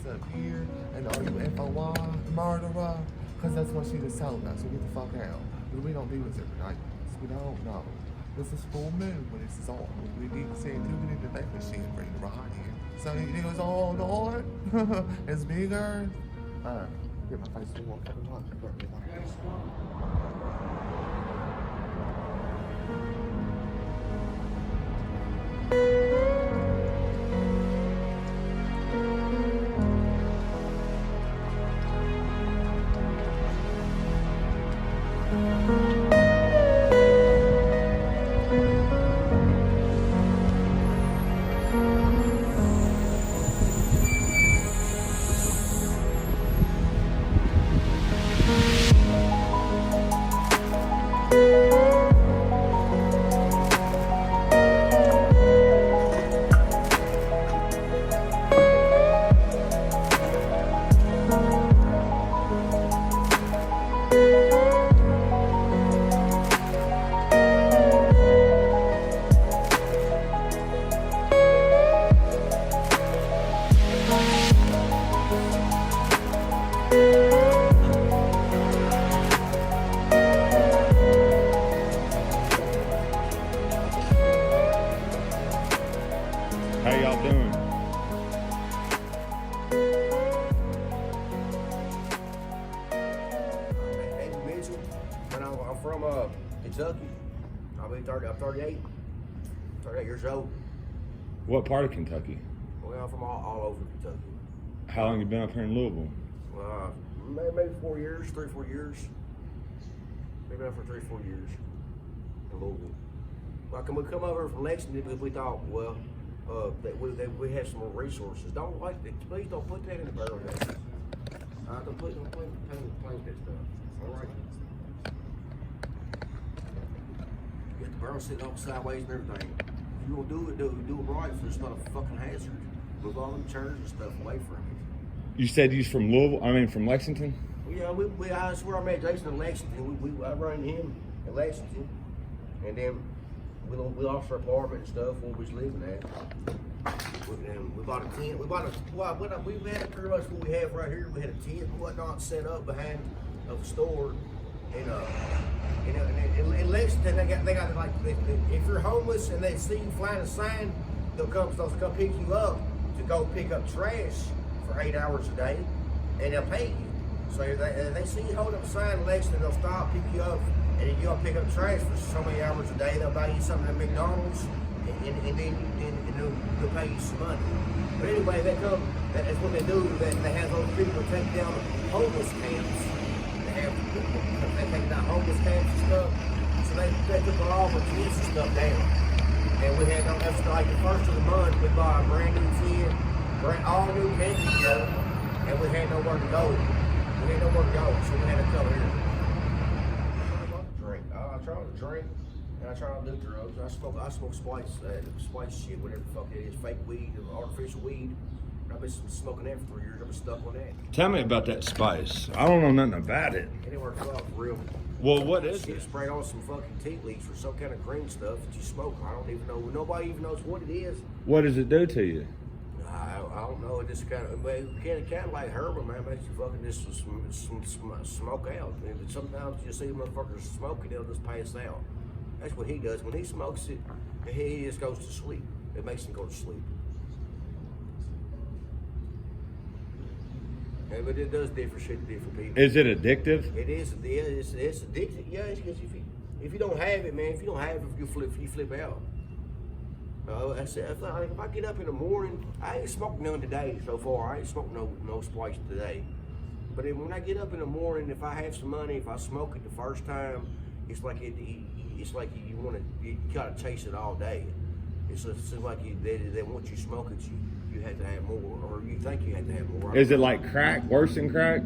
up here? And are you FOI, murderer? Because that's what she just told us. So get the fuck out. But we don't do this every night. We don't know. This is full moon when this is on. We need to say it too. We need to make this shit for you right here. So it goes on. It's bigger. Get my face to one fucking time. Get my face. How y'all doing? David Mitchell, and I'm from Kentucky. I'm 38 years old. What part of Kentucky? Well, I'm from all over Kentucky. How long you been up here in Louisville? Maybe 4 years, 3-4 years. Maybe not for 3-4 years in Louisville. Well, we come over from Lexington because we thought, well, that we have some more resources. Please don't put that in the barrel. Don't put that stuff. All right. You got the barrel sitting all sideways and everything. If you gonna do it right, so it's not a fucking hazard. Move all them chairs and stuff away from it. You said you're from Louisville? I mean, from Lexington? Yeah, that's where I met Jason in Lexington. I run him in Lexington, and then we lost our apartment and stuff where we was living at. We bought a tent. We had pretty much what we have right here. We had a tent and whatnot set up behind of the store. And in Lexington, they got like, if you're homeless and they see you flying a sign, they'll come pick you up to go pick up trash for 8 hours a day, and they'll pay you. So if they see you hold up a sign in Lexington, they'll stop, pick you up, and then you go pick up trash for so many hours a day. They'll buy you something at McDonald's, and then they'll pay you some money. But anyway, that's what they do. They have those people take down homeless camps. They take down homeless camps and stuff. So they took all the tents and stuff down. And we had, that's like the first of the month, we bought a brand new tent, all new camping gear, and we had nowhere to go. So we had to come here. I try to drink, and I try not to do drugs. I smoke spice shit, whatever the fuck it is, fake weed, artificial weed. I've been smoking that for 3 years. I've been stuck on that. Tell me about that spice. I don't know nothing about it. Anywhere for real. Well, what is it? Sprayed on some fucking tea leaves or some kind of green stuff that you smoke. I don't even know. Nobody even knows what it is. What does it do to you? I don't know. It just kind of like herbal, man. Makes you fucking just smoke out. And sometimes you see motherfuckers smoking, they'll just pass out. That's what he does. When he smokes it, he just goes to sleep. It makes him go to sleep. Yeah, but it does different shit to different people. Is it addictive? It is. It's addictive. Yeah, because if you don't have it, man, you flip out. I said, if I get up in the morning, I ain't smoked none today so far. I ain't smoked no spice today. But when I get up in the morning, if I have some money, if I smoke it the first time, it's like you gotta chase it all day. It's like they want you to smoke it, you have to have more, or you think you have to have more. Is it like crack? Worse than crack?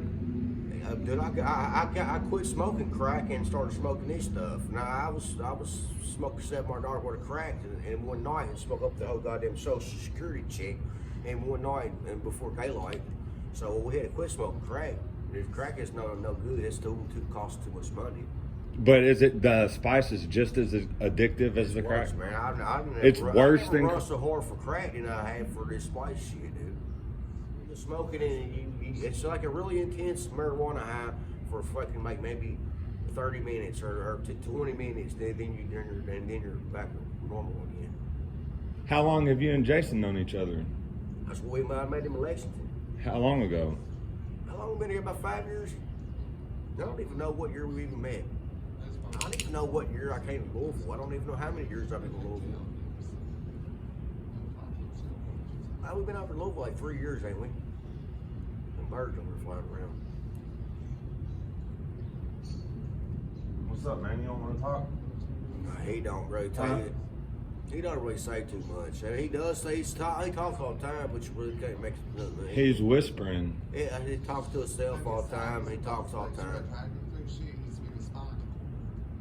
Dude, I quit smoking crack and started smoking this stuff. Now I was smoking $7 worth of crack, and one night and smoked up the whole goddamn Social Security check, and one night and before daylight. So we had to quit smoking crack. If crack is no good, it's too costs too much money. But is it the spice is just as addictive as the Worse, crack? man. It's worse than. I run so hard for crack than I have for this spice shit, dude. the smoking and it's like a really intense marijuana high for fucking like maybe 30 minutes or to 20 minutes. Then you're back to normal again. How long have you and Jason known each other? That's when I met him in Lexington. How long ago? How long have we been here? About 5 years? I don't even know what year we even met. I don't even know what year I came to Louisville. I don't even know how many years I've been in Louisville. We've been out in Louisville like 3 years, ain't we? And birds over there flying around. What's up, man? You don't want to talk? He don't really tell you. He don't really say too much. He does say he talks all the time, but you really can't make nothing. He's whispering. Yeah, he talks to himself all the time. He talks all the time.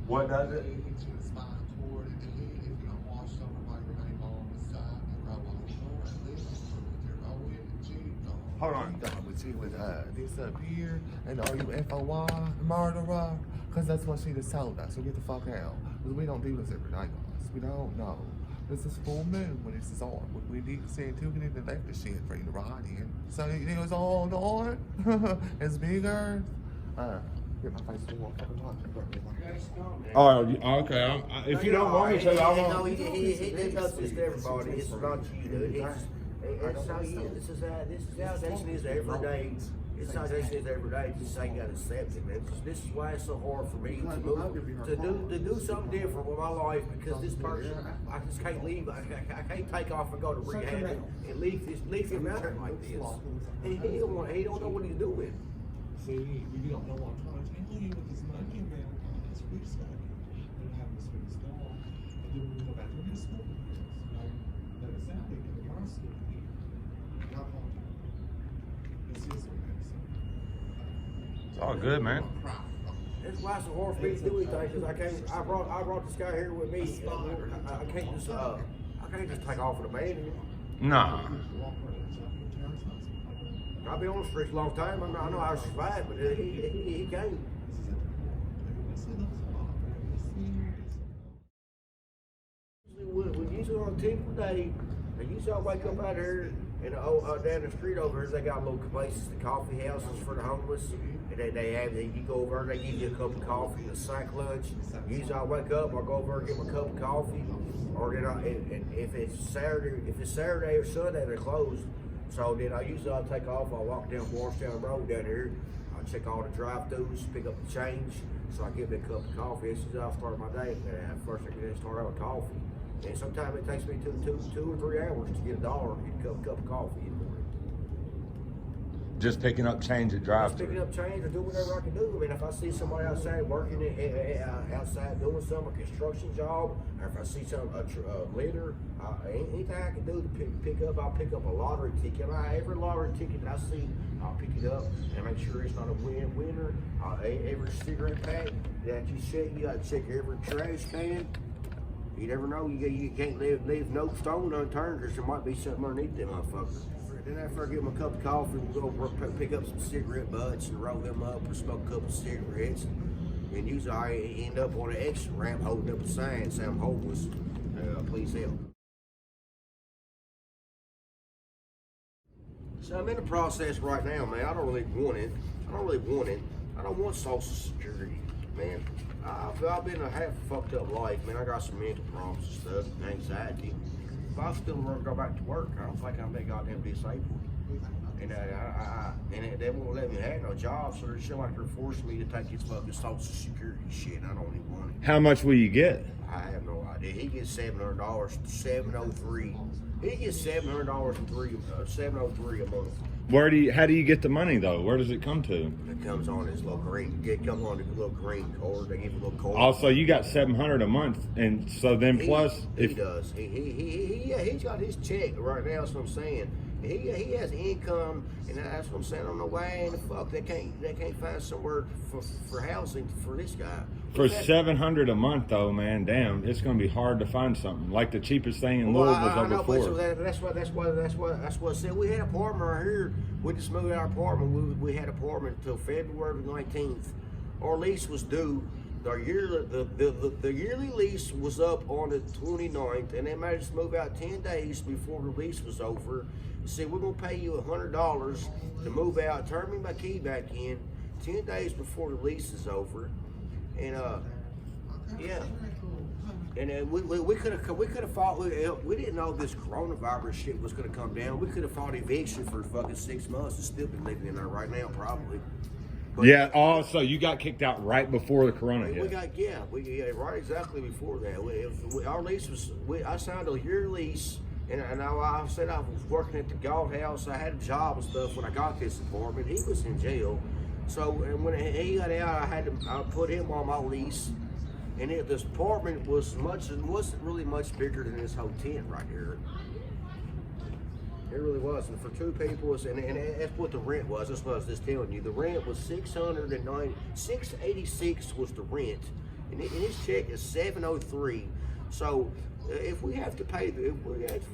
What does it? Hold on. Done with you with this up here, and are you FOI murderer? Cause that's what she just told us. So get the fuck out. Cause we don't do this every night, guys. We don't know. This is full moon when this is on. We need to send 2 minutes and left the shit for you to ride in. So it was all on. It's bigger. Get my face to one fucking time. Oh, okay. If you don't want me to, I No, won't. he does this to everybody. It's not you, dude. It's how he is. This is how Jason is every day. It's how Jason is every day. Just how you gotta accept it, man. This is why it's so hard for me to move, to do something different with my life, because this person, I just can't leave. I can't take off and go to rehab and leave him out here like this. He don't know what he's doing. See, you don't know what I'm trying to tell you with this monkey man. This weird stuff. We're having this weird storm. And then we go back to the school. Right? Let us out. They get the monster. Not home. This is what It's all good, man. That's why it's so hard for me to do anything, because I brought this guy here with me. I can't just take off with a man. Nah. I've been on the streets a long time. I know how to survive, but he can't. When usually on a typical day, and usually I wake up out here and down the street over here, they got little places, the coffee houses for the homeless. And you go over there, they give you a cup of coffee, a sack lunch. Usually I wake up, I'll go over and get my cup of coffee, or then and if it's Saturday or Sunday, they're closed. So then I'll take off, I'll walk down Morristown Road down here, I'll check all the drive-thrus, pick up the change, so I get me a cup of coffee. This is how I start my day. First I get start out with coffee. And sometimes it takes me two or 3 hours to get $1 to get a cup of coffee in the morning. Just picking up change at drive-thru. Just picking up change or doing whatever I can do. I mean, if I see somebody outside working outside doing some, a construction job, or if I see a litter, anything I can do to pick up, I'll pick up a lottery ticket. Every lottery ticket that I see, I'll pick it up and make sure it's not a winner. Every cigarette pack that you check, you got to check every trash can. You never know. You can't leave no stone unturned, because there might be something underneath them motherfuckers. Then after I get my cup of coffee, we'll go pick up some cigarette butts and roll them up, or smoke a couple of cigarettes. And usually I end up on an exit ramp holding up a sign saying I'm homeless. Please help. So I'm in the process right now, man. I don't really want it. I don't want Social Security, man. I've been a half fucked up life, man. I got some mental problems and stuff, and anxiety. If I still want to go back to work, I don't think I'm that goddamn disabled. And they won't let me have no job, so they're still like they're forcing me to take this fucking Social Security shit, and I don't even want it. How much will you get? I have no idea. He gets $700, $703. He gets $700 $703 a month. How do you get the money though? Where does it come to? It comes on his little green. It comes on his little green card. They give you a little card. Also, you got $700 a month, and so then plus he does. He's got his check right now. That's what I'm saying. He has income, and that's what I'm saying. I don't know why in the fuck they can't find somewhere for housing for this guy. For $700 a month though, man, damn, it's gonna be hard to find something. Like the cheapest thing in Louisville is over $4. That's what I said. We had an apartment right here. We just moved our apartment. We had an apartment until February 19th. Our lease was due. The yearly lease was up on the 29th, and they made us move out 10 days before the lease was over. He said, we're gonna pay you $100 to move out, turn me my key back in 10 days before the lease is over. And yeah. And we could have fought. We didn't know this coronavirus shit was gonna come down. We could have fought eviction for fucking 6 months and still been living in there right now, probably. But Yeah. Oh, so you got kicked out right before the corona we hit. got right exactly before that. Our lease was. I signed a year lease, and I said I was working at the golf house. I had a job and stuff when I got this apartment. He was in jail, so and when he got out, I put him on my lease. And this apartment wasn't really much bigger than this whole tent right here. It really wasn't for two people, and that's what the rent was. That's what I was just telling you. The rent was $686 was the rent, and his check is $703. So if we have to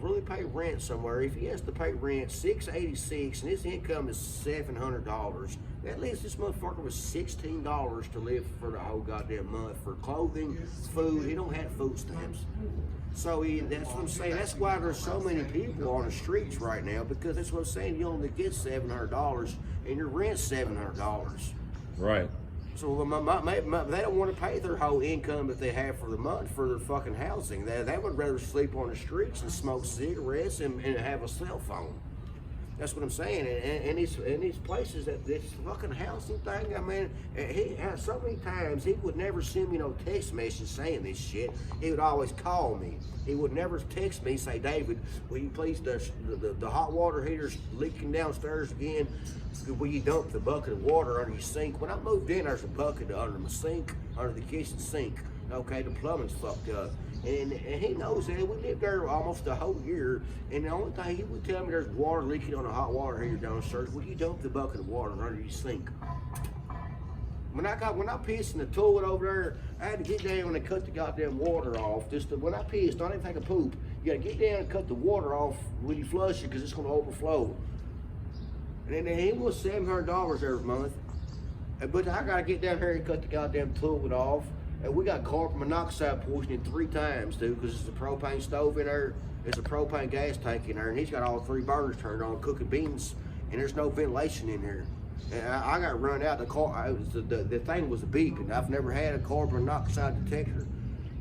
really pay rent somewhere, if he has to pay rent $686 and his income is $700, that leaves this motherfucker with $16 to live for the whole goddamn month for clothing, food. He don't have food stamps. So that's what I'm saying. That's why there's so many people on the streets right now, because that's what I'm saying. You only get $700 and your rent's $700. Right. So they don't want to pay their whole income that they have for the month for their fucking housing. They would rather sleep on the streets and smoke cigarettes and have a cell phone. That's what I'm saying. And these places, that this fucking housing thing, I mean, he has so many times he would never send me no text message saying this shit. He would always call me. He would never text me, say, David, will you please, the hot water heater's leaking downstairs again. Will you dump the bucket of water under your sink? When I moved in, there's a bucket under my sink, under the kitchen sink. Okay, the plumbing's fucked up. And he knows that. We lived there almost a whole year, and the only thing he would tell me, there's water leaking on the hot water heater downstairs. Will you dump the bucket of water under your sink? When I pissed in the toilet over there, I had to get down and cut the goddamn water off. When I pissed, don't even take a poop. You gotta get down and cut the water off when you flush it, because it's gonna overflow. And then he was $700 every month. But I gotta get down here and cut the goddamn toilet off. And we got carbon monoxide poisoning 3 times, dude, because there's a propane stove in there, there's a propane gas tank in there, and he's got all 3 burners turned on, cooking beans, and there's no ventilation in there. And I got run out. The thing was a beep, and I've never had a carbon monoxide detector,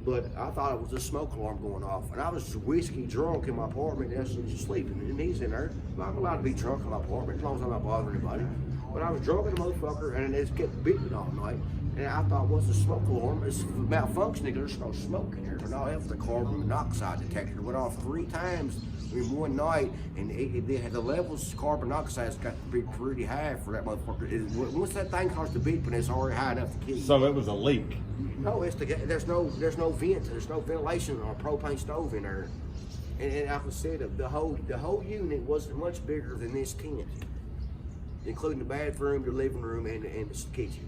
but I thought it was a smoke alarm going off. And I was whiskey drunk in my apartment, and I was sleeping, and he's in there. I'm allowed to be drunk in my apartment as long as I'm not bothering anybody. But I was drunk in the motherfucker, and it just kept beeping all night. And I thought, what's a smoke alarm? It's malfunctioning. There's no smoke in here. But no, that was the carbon monoxide detector. It went off 3 times in one night, and the levels of carbon monoxide's got to be pretty high for that motherfucker. Once that thing starts to beep, and it's already high enough to kill you. So it was a leak. No, there's no vent, there's no ventilation on a propane stove in there. And like I said, the whole unit wasn't much bigger than this tent, including the bathroom, the living room, and the kitchen.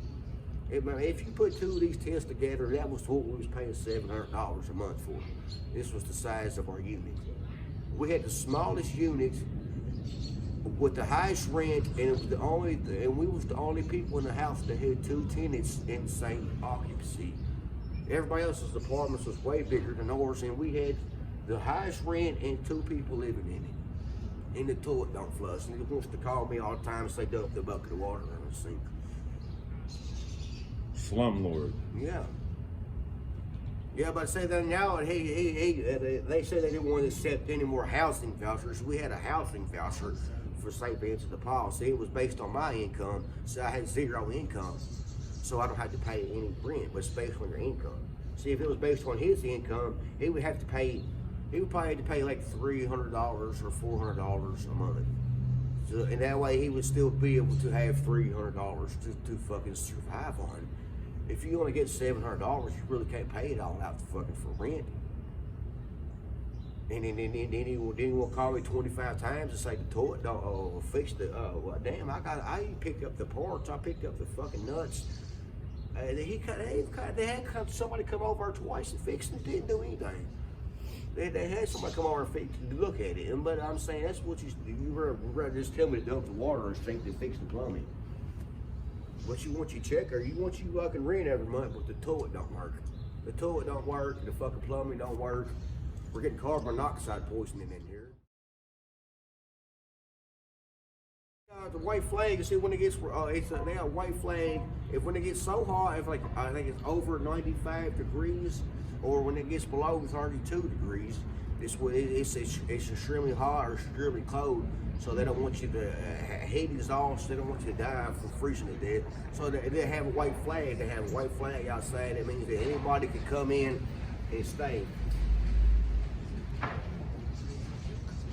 If you put 2 of these tents together, that was what we was paying $700 a month for. This was the size of our unit. We had the smallest unit with the highest rent, and it was we was the only people in the house that had 2 tenants in the same occupancy. Everybody else's apartments was way bigger than ours, and we had the highest rent and 2 people living in it. And the toilet don't flush. And he wants to call me all the time and say, dump the bucket of water in the sink. Slumlord. Yeah. Yeah, but say that now, they said they didn't want to accept any more housing vouchers. We had a housing voucher for St. Vincent de Paul. See, it was based on my income, so I had 0 income. So I don't have to pay any rent, but it's based on your income. See, if it was based on his income, he would probably have to pay like $300 or $400 a month. So, and that way he would still be able to have $300 to fucking survive on. If you only get $700, you really can't pay it all out for rent. And then he will call me 25 times and say the toilet don't fix the well, damn, I picked up the parts, I picked up the fucking nuts. They had somebody come over twice and fix it and didn't do anything. They had somebody come over and look at it, but I'm saying that's what you rather just tell me to dump the water and think to fix the plumbing. What you want your check, or you want you fucking rent every month, but the toilet don't work. The toilet don't work, the fucking plumbing don't work. We're getting carbon monoxide poisoning in here. The white flag. You see, when it gets, they have white flag. If when it gets so hot, if like I think it's over 95 degrees, or when it gets below 32 degrees, it's extremely hot or extremely cold. So they don't want you to heat exhaust. They don't want you to die from freezing to death. So they have a white flag. They have a white flag outside. That means that anybody can come in and stay.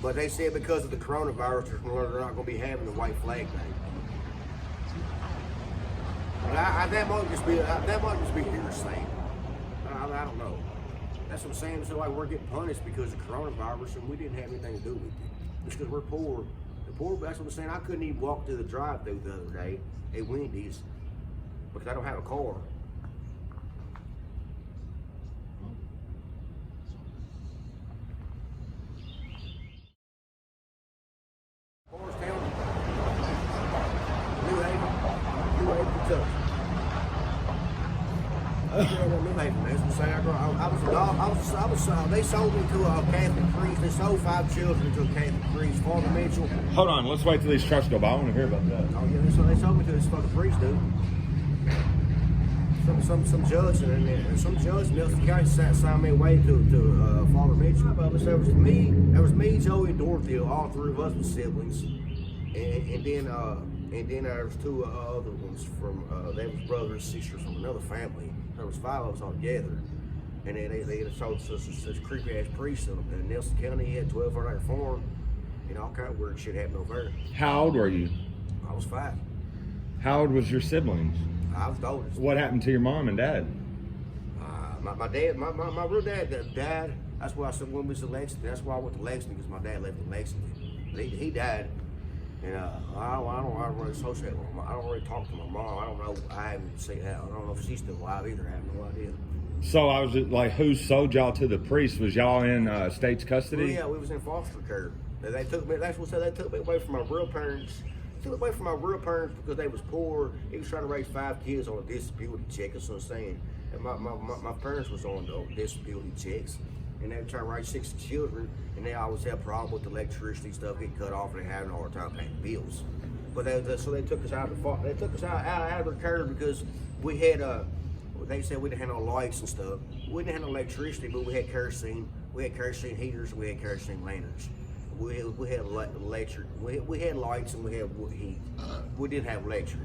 But they said because of the coronavirus, they're not going to be having the white flag thing. But that might just be hearsay. I don't know. That's what I'm saying. So like we're getting punished because of coronavirus, and we didn't have anything to do with it. Just because we're poor. That's what I'm saying. I couldn't even walk through the drive-thru the other day at Wendy's because I don't have a car. Forest New Haven, Kentucky. They sold me to a Catholic priest. They sold 5 children to a Catholic priest, Father Mitchell. Hold on, let's wait till these trucks go by. I want to hear about that. Oh yeah, they sold me to this fucking priest, dude. Some judge and some judge in Nelson County signed me away to Father Mitchell. There was me, Joey, and Dorothy. All 3 of us were siblings, and then there was 2 other ones from they was brother and sister from another family. There was 5 of us all together, and then they sold us this creepy ass priest in Nelson County. He had 12-acre farm, and all kind of weird shit happened over there. How old were you? I was 5. How old was your siblings? I was the oldest. What happened to your mom and dad? My dad, my real dad died. That's why I said when we was in Lexington. That's why I went to Lexington because my dad lived in Lexington. He died. And I don't really associate with him. I don't really talk to my mom. I don't know. I haven't seen her. I don't know if she's still alive either. I have no idea. So I was just like, who sold y'all to the priest? Was y'all in state's custody? Well, yeah, we was in foster care. They took me. That's what they took me away from my real parents. Took me away from my real parents because they was poor. He was trying to raise 5 kids on a disability check. That's what I'm saying. And my parents was on disability checks. And they were trying to raise 6 children, and they always had a problem with the electricity stuff getting cut off, and they having a hard time paying bills. But so they took us out of they took us out of their care because we had they said we didn't have no lights and stuff. We didn't have no electricity, but we had kerosene. We had kerosene heaters, and we had kerosene lanterns. We had electric. We had lights and we had heat. We didn't have electric.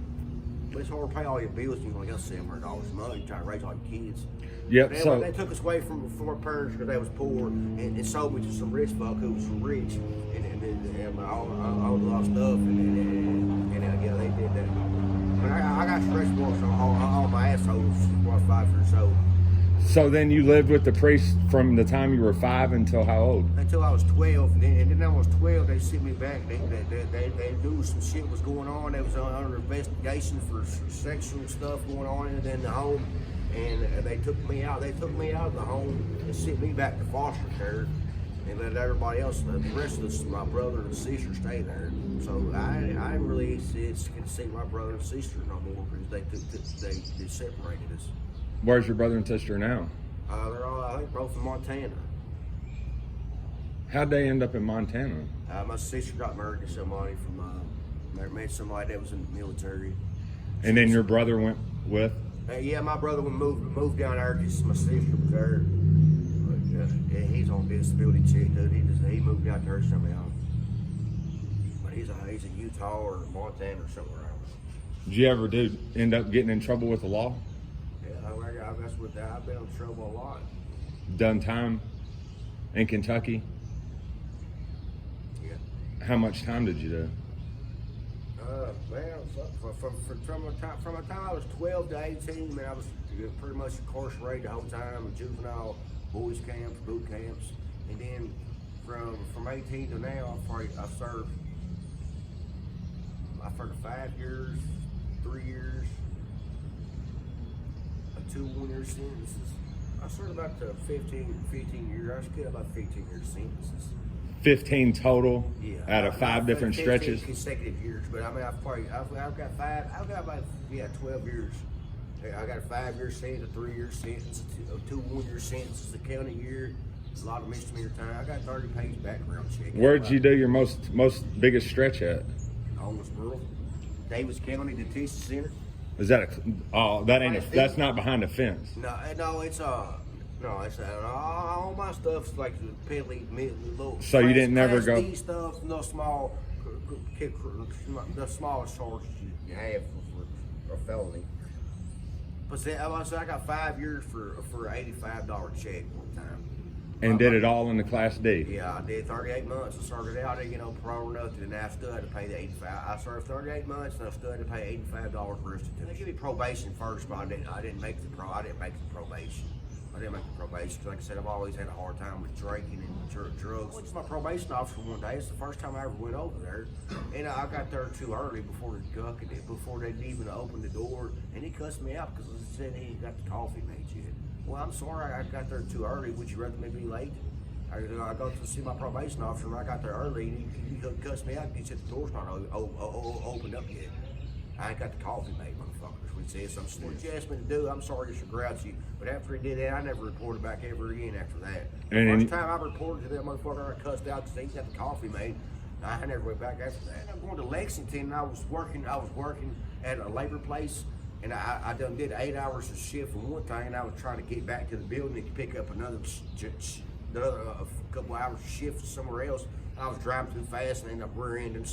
But it's hard to pay all your bills and you only got $700 a month trying to raise all your kids. Yep. They took us away from our parents because they was poor and sold me to some rich fuck who was rich and all a lot of stuff and yeah, they did that. But I got stretch marks on my asshole when I was 5 years old. So then you lived with the priest from the time you were 5 until how old? Until I was 12, and then I was 12. They sent me back. They knew some shit was going on. They was under investigation for sexual stuff going on in the home, and they took me out. They took me out of the home and sent me back to foster care, and let everybody else, the rest of us, my brother and sister, stay there. So I didn't really get to see my brother and sister no more because they separated us. Where's your brother and sister now? They're all, I think, both in Montana. How'd they end up in Montana? My sister got married to somebody met somebody that was in the military. And then your brother went with? Yeah, my brother moved down there because my sister was there. But, yeah, he's on disability check, dude. He moved out there somehow. But he's a Utah or Montana or somewhere else. Did you ever end up getting in trouble with the law? That's what I've been in trouble a lot. Done time in Kentucky? Yeah. How much time did you do? From the time I was 12 to 18, man, I was pretty much incarcerated the whole time, juvenile, boys camps, boot camps, and then from 18 to now, I served 5 years, 3 years. 2 1-year sentences. I served about 15 years. I get about 15 year sentences. 15 total? Yeah. Out of 5 different 15 stretches? consecutive years. But I mean, I've got about 12 years. I got a 5-year sentence, a 3-year sentence, 2 1-year sentences, a county year, a lot of misdemeanor time. I got 30 page background check. Where'd you do your most biggest stretch at? homeless girl. Davis County Detention Center. Is that that ain't that's not behind a fence. No, it's all my stuff's like piddly, little. So you didn't never Class go- D stuff, no small, the smallest charges you have for a felony. But see, I got 5 years for $85 check one time. And did it all in the Class D. Yeah, I did 38 months. I started out, I didn't get no parole or nothing, and I still had to pay the $85. I served 38 months, and I still had to pay $85 for restitution. They give me probation first, but I didn't make the probation. I didn't make the probation. Like I said, I've always had a hard time with drinking and drugs. I went to my probation officer one day. It's the first time I ever went over there, and I got there too early before they'd even opened the door, and he cussed me out because he said he ain't got the coffee made yet. Well, I'm sorry, I got there too early. Would you rather me be late? I go to see my probation officer, and I got there early, and he cussed me out. He said the door's not opened up yet. I ain't got the coffee made, motherfuckers. We said something. What you asked me to do, I'm sorry to grouchy. But after he did that, I never reported back ever again after that. The first time I reported to that motherfucker, I cussed out because he ain't got the coffee made. I never went back after that. I'm going to Lexington, and I was working at a labor place. And I done did 8 hours of shift from one thing, and I was trying to get back to the building to pick up another couple hours of shift somewhere else. I was driving too fast and ended up rear-ending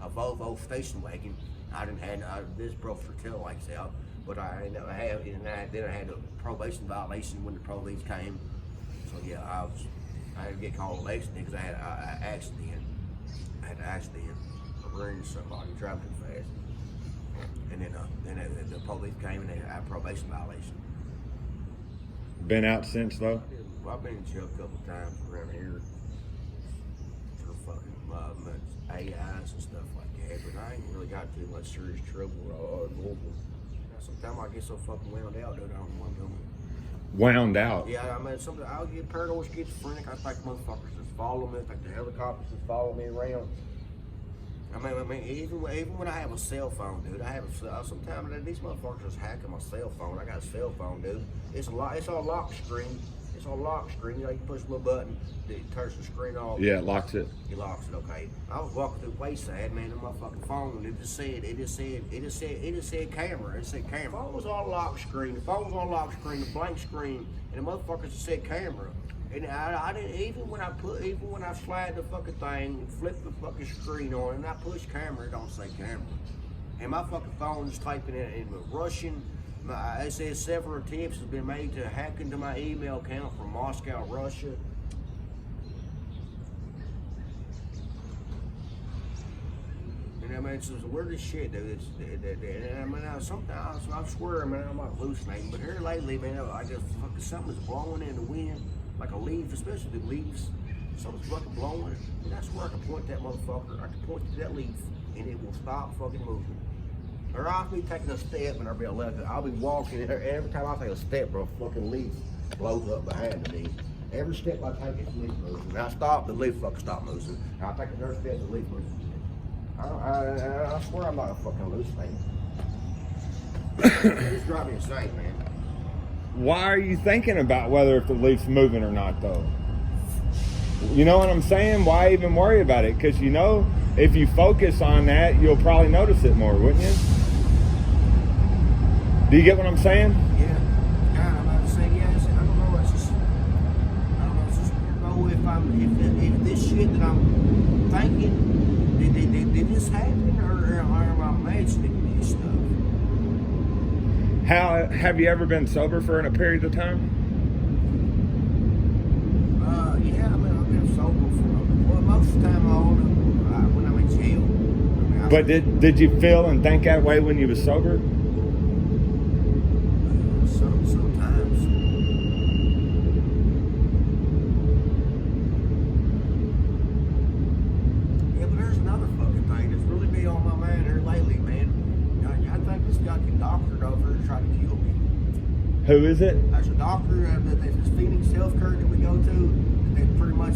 a Volvo station wagon. I didn't have this broke for tail lights out, but I ended up then I had a probation violation when the police came. So yeah, I had to get called to Lexington because I had an accident. I had an accident. I rear-ended somebody driving too fast. And then the police came and they had a probation violation. Been out since though? I've been in jail a couple times around here for fucking AIs and stuff like that, but I ain't really got too much serious trouble or normal. Sometimes I get so fucking wound out, dude, I don't know what I'm doing. Wound out? Yeah, I mean, sometimes I'll get paranoid, schizophrenic. I think motherfuckers just follow me. I think the helicopters just follow me around. I mean, even when I have a cell phone, dude, sometimes these motherfuckers just hacking my cell phone. I got a cell phone, dude. It's a lock screen. It's on lock screen. You know, you push a little button, it turns the screen off. Yeah, it locks it. He locks it. Okay. I was walking through Wayside, man. The motherfucking phone. It just said camera. It said camera. The phone was on lock screen. The phone was on lock screen. The blank screen, and the motherfuckers just said camera. And I didn't even when I slide the fucking thing, flip the fucking screen on, and I push camera, it don't say camera. And my fucking phone is typing in Russian. It says several attempts have been made to hack into my email account from Moscow, Russia. And I mean, it's the weirdest shit, dude. And I mean, sometimes I swear, man, I'm not hallucinating, but here lately, man, I just fucking something's blowing in the wind. Like a leaf, especially the leaves. Something's fucking blowing. And that's where I can point that motherfucker. I can point to that leaf and it will stop fucking moving. Or I'll be taking a step and I'll be walking and every time I take a step, bro, a fucking leaf blows up behind me. Every step I take, it's leaf moving. And I stop, the leaf fucking stop moving. And I take another step, the leaf moves. I swear I'm not a fucking hallucinating. It's driving me insane, man. Why are you thinking about whether if the leaf's moving or not, though? You know what I'm saying? Why even worry about it? Because you know, if you focus on that, you'll probably notice it more, wouldn't you? Do you get what I'm saying? Yeah. God, I'm about to say yes. I don't know. If this shit that I'm thinking, did this happen, or am I imagining this stuff? How have you ever been sober for a period of time? Yeah, I mean, I've been sober for most of the time when I'm in jail. But did you feel and think that way when you was sober? Sometimes. Yeah, but there's another fucking thing that's really been on my mind here lately, man. I think this guy can doctor over here to try to kill me. Who is it? There's a doctor at this Phoenix Health Care that we go to. They pretty much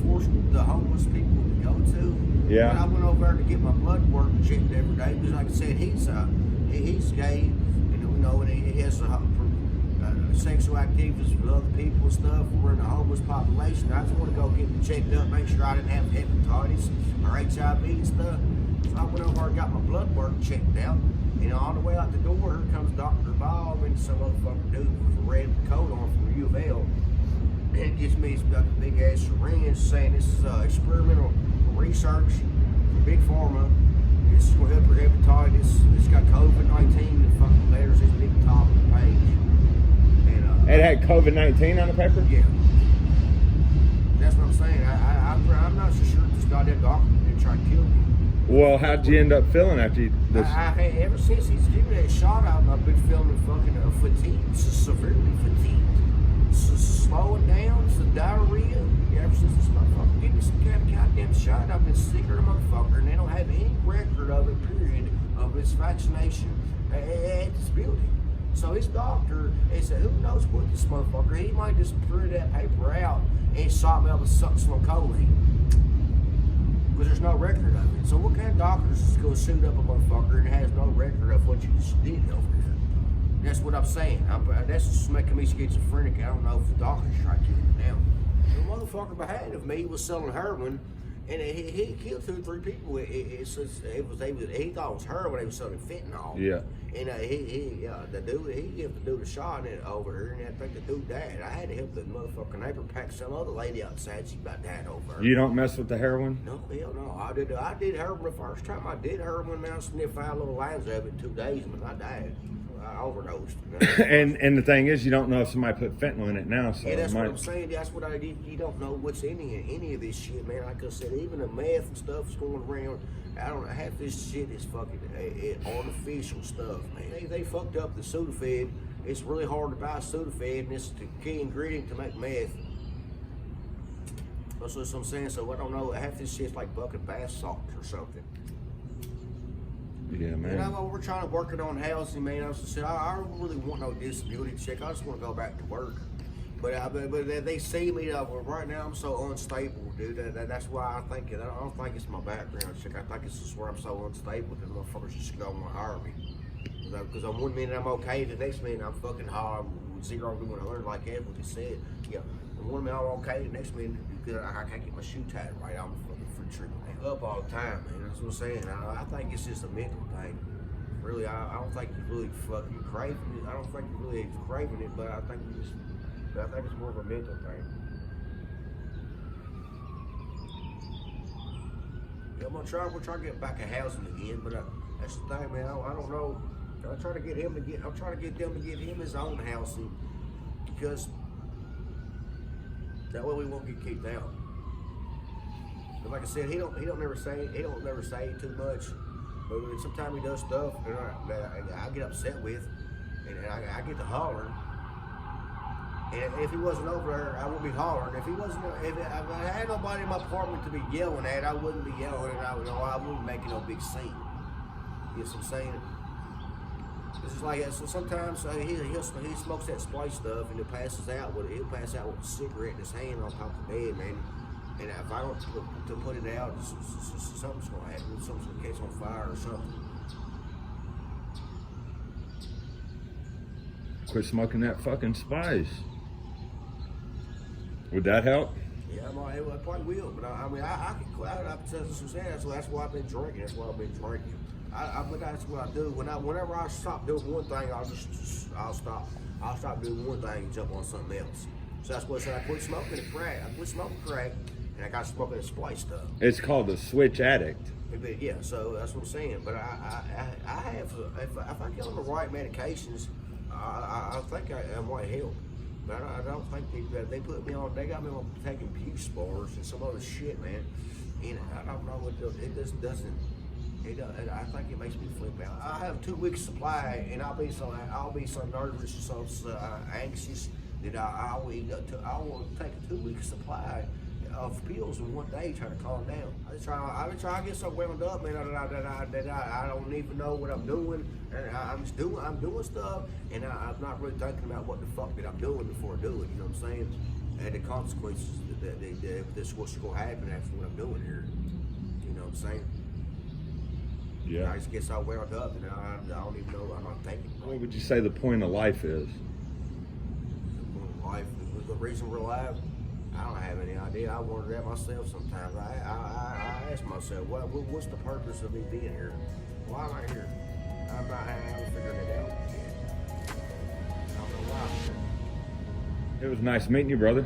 force the homeless people to go to. Yeah. And I went over there to get my blood work checked every day because, like I said, he's gay, and you know, and he has sexual activities with other people and stuff. We're in the homeless population. I just want to go get checked up, make sure I didn't have hepatitis or HIV and stuff. So I went over and got my blood work checked out. And on the way out the door, here comes Dr. Bob and some motherfucker dude with a red coat on from U of L. And it gives me a big ass syringe saying this is experimental research from Big Pharma. This is going to help your hepatitis. This got COVID-19. The fucking letters at the big top of the page. And, It had COVID-19 on the paper? yeah. That's what I'm saying. I'm not so sure if this goddamn doctor didn't try to kill me. Well, how'd you end up feeling after you this? Ever since he's given me that shot out, I've been feeling fucking fatigued, severely fatigued. Slowing down, it's the diarrhea. Ever since this motherfucker gave me some kind of goddamn shot, I've been sicker than a motherfucker, and they don't have any record of it, period, of this vaccination at this building. So his doctor, they said, who knows what this motherfucker, he might just threw that paper out and shot me up with some choline. Because there's no record of it. So what kind of doctor is going to suit up a motherfucker and has no record of what you just did over here? That's what I'm saying. That's just making me schizophrenic. I don't know if the doctor's trying to kill me now. The motherfucker behind of me was selling heroin, and he killed 2 or 3 people. He thought it was heroin. He was selling fentanyl. Yeah. And the dude, he gave the dude a shot in it over here, and I think the dude died. I had to help the motherfucking neighbor pack some other lady outside. She about died over her. You don't mess with the heroin? No, hell no. I did heroin the first time I did heroin. Man, I sniffed 5 little lines of it in 2 days, and I died. I overdosed. and the thing is, you don't know if somebody put fentanyl in it now. So Yeah, that's it what might... I'm saying. That's what I did. You don't know what's in any of this shit, man. Like I said, even the meth and stuff's going around. I don't know. Half this shit is fucking artificial stuff, man. They fucked up the Sudafed. It's really hard to buy Sudafed, and it's the key ingredient to make meth. That's what I'm saying. So I don't know. Half this shit's like bucket bath salts or something. Yeah, man. You know, we're trying to work it on housing, man. I was just saying, I don't really want no disability check. I just want to go back to work. But they see me right now. I'm so unstable, dude. That's why I think it. I don't think it's my background check. I think it's just where I'm so unstable that motherfuckers just don't want to hire me. Because on one minute I'm okay, the next minute I'm fucking high, I'm 0 to 100, like Edward said. Yeah. On one minute I'm okay, the next minute because I can't get my shoe tied right. I'm fucking free tripping up all the time, man. That's what I'm saying. I think it's just a mental thing. Really, I don't think you're really fucking craving it. I don't think you're really craving it, but I think it's more of a mental thing. Yeah, we're trying to get back to housing again, but that's the thing, man. I don't know. I'm trying to get them to get him his own housing, because that way we won't get kicked out. But like I said, he don't never say too much. But sometimes he does stuff that I get upset with, and I get to hollering. And if he wasn't over there, I wouldn't be hollering. If I had nobody in my apartment to be yelling at, I wouldn't be yelling, and I wouldn't be making no big scene. You know what I'm saying? It's just like sometimes he smokes that splice stuff, and he'll pass out with a cigarette in his hand on top of the bed, man. And if I don't to put it out, something's gonna happen. Something's gonna catch on fire or something. Quit smoking that fucking spice. Would that help? Yeah, I probably will. But I mean, I can quit. That's why I've been drinking. That's why I've been drinking. But that's what I do. Whenever I stop doing one thing, I'll stop doing one thing and jump on something else. So that's what I said. I quit smoking crack. And I got smoking the splice stuff. It's called a switch addict. But yeah, so that's what I'm saying. But I have, if I get on the right medications, I think I might help. But I don't think they put me on. They got me on taking Buse bars and some other shit, man. And I don't know what it just doesn't. I think it makes me flip out. I have 2 weeks supply, and I'll be so nervous and so anxious that I will take a 2 week supply of pills in one day trying to calm down. I try to get so wound up, man, that I don't even know what I'm doing. And I'm doing stuff, and I'm not really thinking about what the fuck that I'm doing before I do it. You know what I'm saying? And the consequences that this what's going to happen after what I'm doing here. You know what I'm saying? Yeah. I just get so wound up, and I don't even know. I'm not thinking. What would you say the point of life is? Life, the reason we're alive. I don't have any idea. I wonder that myself sometimes. I ask myself, what's the purpose of me being here? Why am I here? I haven't figured it out yet. I don't know why. It was nice meeting you, brother.